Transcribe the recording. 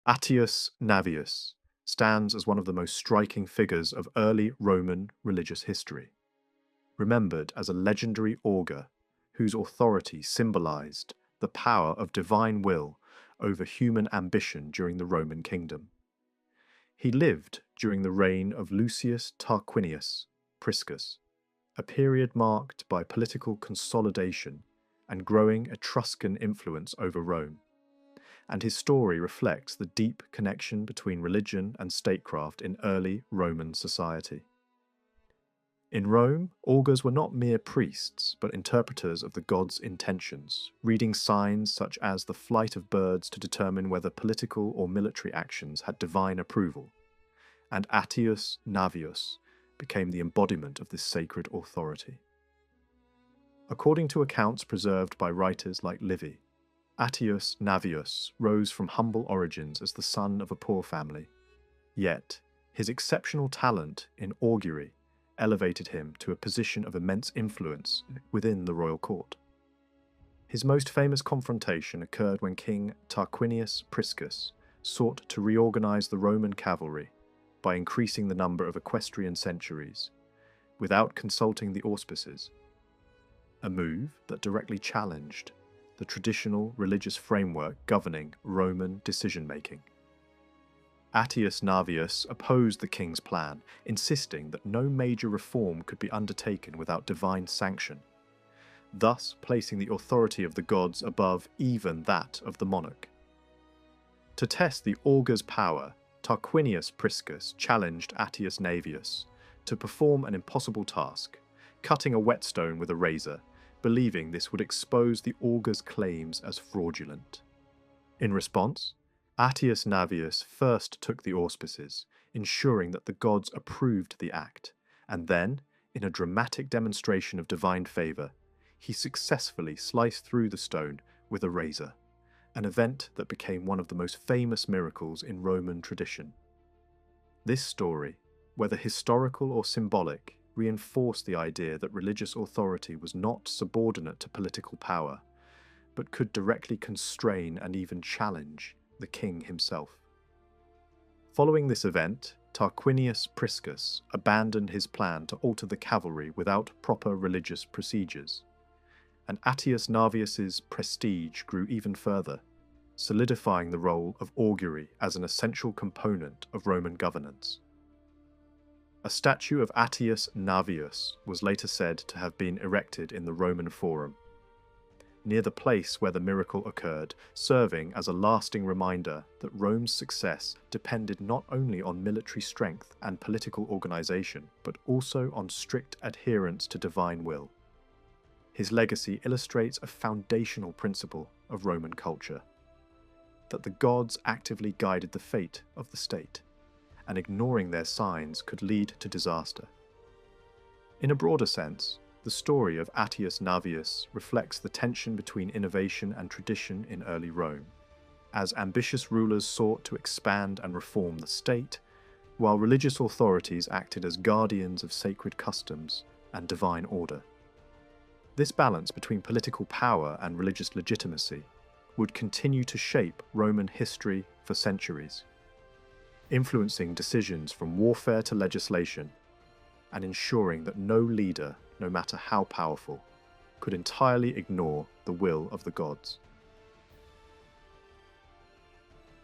Attius Navius stands as one of the most striking figures of early Roman religious history, remembered as a legendary augur whose authority symbolized the power of divine will over human ambition during the Roman kingdom. He lived during the reign of Lucius Tarquinius Priscus, a period marked by political consolidation and growing Etruscan influence over Rome, and his story reflects the deep connection between religion and statecraft in early Roman society. In Rome, augurs were not mere priests, but interpreters of the gods' intentions, reading signs such as the flight of birds to determine whether political or military actions had divine approval, and Attius Navius became the embodiment of this sacred authority. According to accounts preserved by writers like Livy, Attius Navius rose from humble origins as the son of a poor family, yet his exceptional talent in augury elevated him to a position of immense influence within the royal court. His most famous confrontation occurred when King Tarquinius Priscus sought to reorganize the Roman cavalry by increasing the number of equestrian centuries, without consulting the auspices, a move that directly challenged the traditional religious framework governing Roman decision-making. Attius Navius opposed the king's plan, insisting that no major reform could be undertaken without divine sanction, thus placing the authority of the gods above even that of the monarch. To test the augur's power, Tarquinius Priscus challenged Attius Navius to perform an impossible task, cutting a whetstone with a razor, believing this would expose the augur's claims as fraudulent. In response, Attius Navius first took the auspices, ensuring that the gods approved the act, and then, in a dramatic demonstration of divine favour, he successfully sliced through the stone with a razor, an event that became one of the most famous miracles in Roman tradition. This story, whether historical or symbolic, reinforced the idea that religious authority was not subordinate to political power, but could directly constrain and even challenge the king himself. Following this event, Tarquinius Priscus abandoned his plan to alter the cavalry without proper religious procedures, and Attius Navius's prestige grew even further, solidifying the role of augury as an essential component of Roman governance. A statue of Attius Navius was later said to have been erected in the Roman Forum, near the place where the miracle occurred, serving as a lasting reminder that Rome's success depended not only on military strength and political organization, but also on strict adherence to divine will. His legacy illustrates a foundational principle of Roman culture, that the gods actively guided the fate of the state, and ignoring their signs could lead to disaster. In a broader sense, the story of Attius Navius reflects the tension between innovation and tradition in early Rome, as ambitious rulers sought to expand and reform the state, while religious authorities acted as guardians of sacred customs and divine order. This balance between political power and religious legitimacy would continue to shape Roman history for centuries, influencing decisions from warfare to legislation, and ensuring that no leader, no matter how powerful, could entirely ignore the will of the gods.